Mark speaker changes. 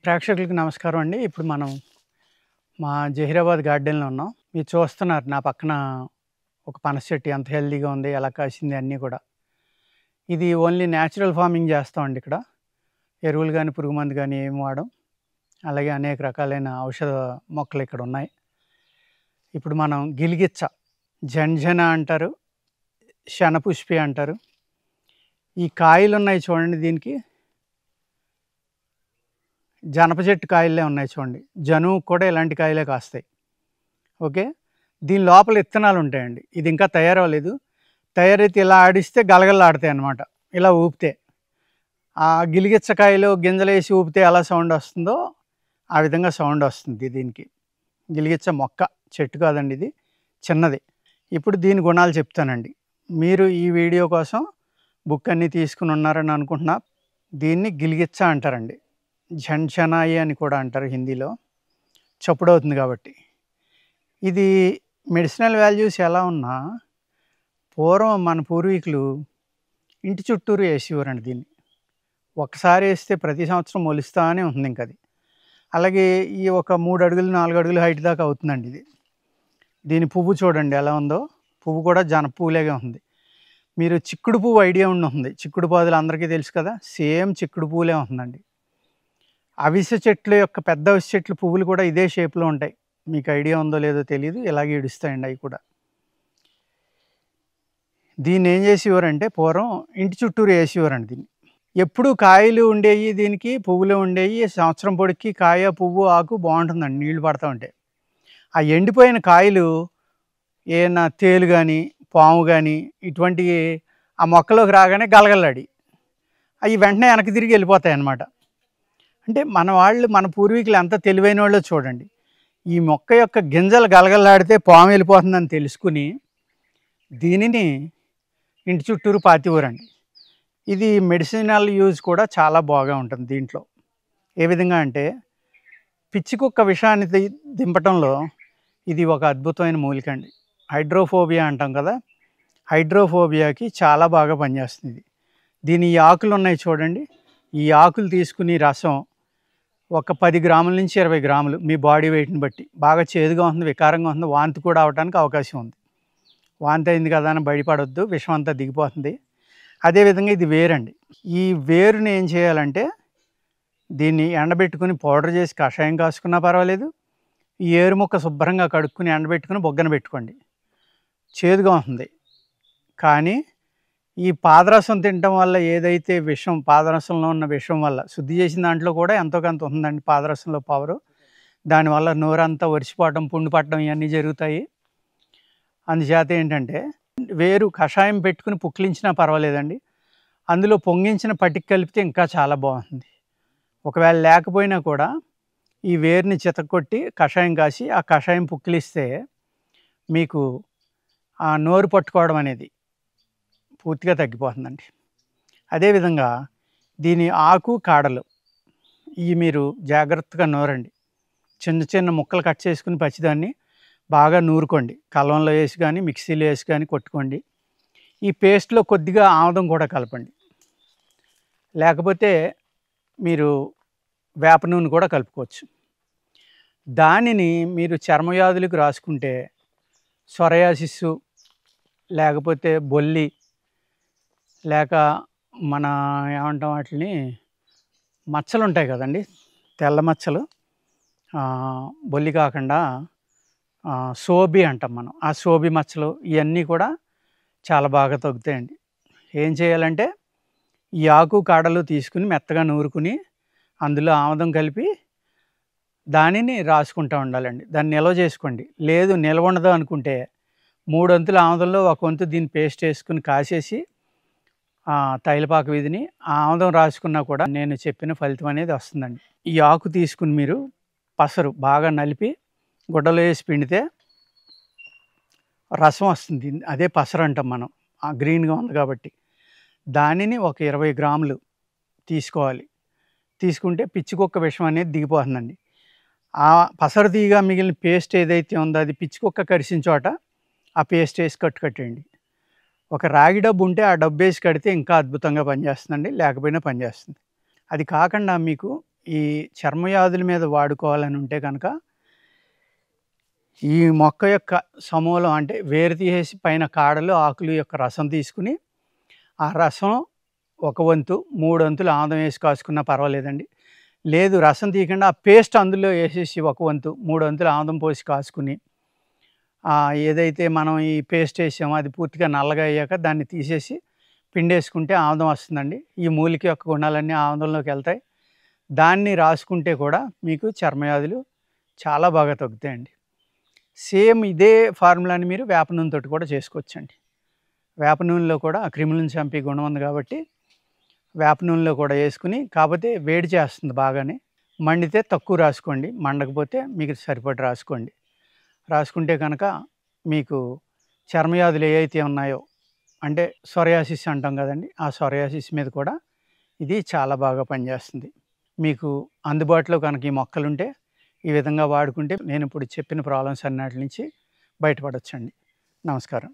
Speaker 1: ప్రేక్షకులకి నమస్కారం అండి. ఇప్పుడు మనం మా జహీరాబాద్ గార్డెన్‌లో ఉన్నాం. మీరు చూస్తున్నారు నా పక్కన ఒక పనస చెట్టు ఎంత హెల్తీగా ఉంది, ఎలా కాసింది అన్నీ కూడా. ఇది ఓన్లీ న్యాచురల్ ఫార్మింగ్ చేస్తామండి ఇక్కడ. ఎరువులు గాని, పురుగు మందు గాని ఏమి వాడం. అలాగే అనేక రకాలైన ఔషధ మొక్కలు ఇక్కడ ఉన్నాయి. ఇప్పుడు మనం గిలిగిచ్చ, జంజన అంటారు, శనపుష్పి అంటారు. ఈ కాయలు ఉన్నాయి చూడండి దీనికి. జనప చెట్టు కాయలే ఉన్నాయి చూడండి. జనుము కూడా ఇలాంటి కాయలే కాస్తాయి. ఓకే. దీని లోపల ఇత్తనాలు ఉంటాయండి. ఇది ఇంకా తయారవ్వలేదు. తయారైతే ఇలా ఆడిస్తే గలగలలాడతాయి అన్నమాట. ఇలా ఊపితే. ఆ గిలిగిచ్చకాయలో గింజలేసి ఊపితే ఎలా సౌండ్ వస్తుందో ఆ విధంగా సౌండ్ వస్తుంది దీనికి. గిలిగిచ్చ మొక్క, చెట్టు కాదండి ఇది, చిన్నది. ఇప్పుడు దీని గుణాలు చెప్తానండి. మీరు ఈ వీడియో కోసం బుక్ అన్నీ తీసుకుని ఉన్నారని అనుకుంటున్నా. దీన్ని గిలిగిచ్చ అంటారండి. ఝంఝనాయి అని కూడా అంటారు హిందీలో, చప్పుడవుతుంది కాబట్టి. ఇది మెడిసినల్ వాల్యూస్ ఎలా ఉన్నా పూర్వం మన పూర్వీకులు ఇంటి చుట్టూరు వేసేవారండి దీన్ని. ఒక్కసారి వేస్తే ప్రతి సంవత్సరం మొలుస్తానే ఉంటుంది ఇంక అది. అలాగే ఈ ఒక 3 అడుగులు 4 అడుగులు హైట్ దాకా అవుతుందండి ఇది. దీని పువ్వు చూడండి ఎలా ఉందో. పువ్వు కూడా జనప పువ్వులాగే ఉంది. మీరు చిక్కుడు పువ్వు ఐడియా ఉంటుంది. చిక్కుడు పాదులు అందరికీ తెలుసు కదా, సేమ్ చిక్కుడు పువ్వులే ఉంటుందండి. అవిసె చెట్లు యొక్క పెద్ద అవిసె చెట్లు పువ్వులు కూడా ఇదే షేప్లో ఉంటాయి. మీకు ఐడియా ఉందో లేదో తెలియదు, ఇలాగే ఇడుస్తాయండి అవి కూడా. దీన్ని ఏం చేసేవారంటే పూర్వం ఇంటి చుట్టూరు వేసేవారండి దీన్ని. ఎప్పుడు కాయలు ఉండేవి దీనికి, పువ్వులు ఉండేవి. సంవత్సరం పొడికి కాయ, పువ్వు, ఆకు బాగుంటుందండి నీళ్లు పడతా ఉంటాయి. ఆ ఎండిపోయిన కాయలు ఏమైనా తేలు కానీ, పాము కానీ ఇటువంటివి ఆ మొక్కలోకి రాగానే గలగలాడి అవి వెంటనే వెనక్కి తిరిగి వెళ్ళిపోతాయి అన్నమాట. అంటే మన పూర్వీకులు ఎంత తెలివైన వాళ్ళో చూడండి. ఈ మొక్క యొక్క గింజలు గలగలాడితే పాము వెళ్ళిపోతుందని తెలుసుకుని దీనిని ఇంటి చుట్టూరు పాతివ్వరండి. ఇది మెడిసినల్ యూజ్ కూడా చాలా బాగా ఉంటుంది దీంట్లో. ఏ విధంగా అంటే పిచ్చి కుక్క విషాన్ని దింపటంలో ఇది ఒక అద్భుతమైన మూలిక అండి. హైడ్రోఫోబియా అంటాం కదా, హైడ్రోఫోబియాకి చాలా బాగా పనిచేస్తుంది. దీని ఈ ఆకులు ఉన్నాయి చూడండి. ఈ ఆకులు తీసుకుని రసం ఒక 10 గ్రాముల నుంచి 20 గ్రాములు మీ బాడీ వెయిట్ని బట్టి. బాగా చేదుగా ఉంటుంది, వికారంగా ఉంటుంది, వాంతి కూడా అవడానికి అవకాశం ఉంది. వాంతి అయింది కదా అని భయపడొద్దు, విషం అంతా దిగిపోతుంది. అదేవిధంగా ఇది వేరండి. ఈ వేరుని ఏం చేయాలంటే దీన్ని ఎండబెట్టుకుని పౌడర్ చేసి కషాయం కాసుకున్నా పర్వాలేదు. ఈ ఏరు ముక్క శుభ్రంగా కడుక్కుని ఎండబెట్టుకుని బొగ్గన పెట్టుకోండి. చేదుగా ఉంటుంది, కానీ ఈ పాదరసం తినటం వల్ల ఏదైతే విషం, పాదరసంలో ఉన్న విషం వల్ల శుద్ధి చేసిన దాంట్లో కూడా ఎంతో కొంత ఉందండి పాదరసంలో పవరు. దానివల్ల నోరంతా ఒరిసిపోవటం, పుండు పట్టడం ఇవన్నీ జరుగుతాయి. అందుచేత ఏంటంటే వేరు కషాయం పెట్టుకుని పుక్కిలించినా పర్వాలేదండి. అందులో పొంగించిన పటిక కలిపితే ఇంకా చాలా బాగుంటుంది. ఒకవేళ లేకపోయినా కూడా ఈ వేరుని చితక్కొట్టి కషాయం కాసి ఆ కషాయం పుక్కిలిస్తే మీకు ఆ నోరు పట్టుకోవడం అనేది పూర్తిగా తగ్గిపోతుందండి. అదేవిధంగా దీని ఆకు, కాడలు ఇవి మీరు జాగ్రత్తగా నూరండి. చిన్న చిన్న ముక్కలు కట్ చేసుకుని పచ్చిదాన్ని బాగా నూరుకోండి. కల్లంలో వేసి కానీ, మిక్సీలో వేసి కానీ కొట్టుకోండి. ఈ పేస్ట్లో కొద్దిగా ఆముదం కూడా కలపండి. లేకపోతే మీరు వేప నూనె కూడా కలుపుకోవచ్చు. దానిని మీరు చర్మవ్యాధులకు రాసుకుంటే సొరయాసిస్సు, లేకపోతే బొల్లి, లేక మన ఏమంటాం వాటిని, మచ్చలు ఉంటాయి కదండి, తెల్ల మచ్చలు, బొల్లి కాకుండా సోబి అంటాం మనం. ఆ సోబి మచ్చలు ఇవన్నీ కూడా చాలా బాగా తగ్గుతాయండి. ఏం చేయాలంటే ఈ ఆకు, కాడలు తీసుకుని మెత్తగా నూరుకుని అందులో ఆముదం కలిపి దానిని రాసుకుంటూ ఉండాలండి. దాన్ని నిల్వ చేసుకోండి. లేదు నిల్వ ఉండదు అనుకుంటే 3 వంతుల ఆముదంలో 1 వంతు దీన్ని పేస్ట్ వేసుకుని కాసేసి తైలపాక వీధిని ఆ ఆముదం రాసుకున్నా కూడా నేను చెప్పిన ఫలితం అనేది వస్తుందండి. ఈ ఆకు తీసుకుని మీరు పసరు బాగా నలిపి గుడ్డలో వేసి పిండితే రసం వస్తుంది. అదే పసరు అంటాం మనం. గ్రీన్గా ఉంది కాబట్టి దానిని ఒక 20 గ్రాములు తీసుకోవాలి. తీసుకుంటే పిచ్చికుక్క విషం అనేది దిగిపోతుందండి. ఆ పసరు తీయగా మిగిలిన పేస్ట్ ఏదైతే ఉందో అది పిచ్చికుక్క కరిసిన చోట ఆ పేస్ట్ వేసి కట్టేయండి. ఒక రాగి డబ్బు ఉంటే ఆ డబ్బు వేసి కడితే ఇంకా అద్భుతంగా పనిచేస్తుందండి. లేకపోయినా పనిచేస్తుంది. అది కాకుండా మీకు ఈ చర్మ వ్యాధుల మీద వాడుకోవాలని ఉంటే కనుక ఈ మొక్క యొక్క సమూలం అంటే వేరు తీసేసి పైన కాడలు, ఆకులు యొక్క రసం తీసుకుని, ఆ రసం ఒక వంతు, 3 వంతులు ఆముదం వేసి కాచుకున్నా పర్వాలేదండి. లేదు రసం తీయకుండా ఆ పేస్ట్ అందులో వేసేసి ఒక వంతు, 3 వంతులు ఆముదం పోసి కాచుకుని, ఏదైతే మనం ఈ పేస్ట్ వేసామో అది పూర్తిగా నల్లగా అయ్యాక దాన్ని తీసేసి పిండేసుకుంటే ఆముదం వస్తుందండి. ఈ మూలిక యొక్క గుణాలన్నీ ఆముదంలోకి వెళ్తాయి. దాన్ని రాసుకుంటే కూడా మీకు చర్మవ్యాధులు చాలా బాగా తగ్గుతాయండి. సేమ్ ఇదే ఫార్ములాని మీరు వేప నూనెతోటి కూడా చేసుకోవచ్చండి. వేప నూనెలో కూడా ఆ క్రిములను చంపే గుణం ఉంది కాబట్టి వేప నూనెలో కూడా వేసుకుని, కాకపోతే వేడి చేస్తుంది బాగానే. మండితే తక్కువ రాసుకోండి, మండకపోతే మీకు సరిపడి రాసుకోండి. రాసుకుంటే కనుక మీకు చర్మవ్యాధులు ఏవైతే ఉన్నాయో అంటే సొరయాసిస్ అంటాం కదండి, ఆ సొరయాసిస్ మీద కూడా ఇది చాలా బాగా పనిచేస్తుంది. మీకు అందుబాటులో కనుక ఈ మొక్కలుంటే ఈ విధంగా వాడుకుంటే నేను ఇప్పుడు చెప్పిన ప్రాబ్లమ్స్ అన్నిటి నుంచి బయటపడొచ్చండి. నమస్కారం.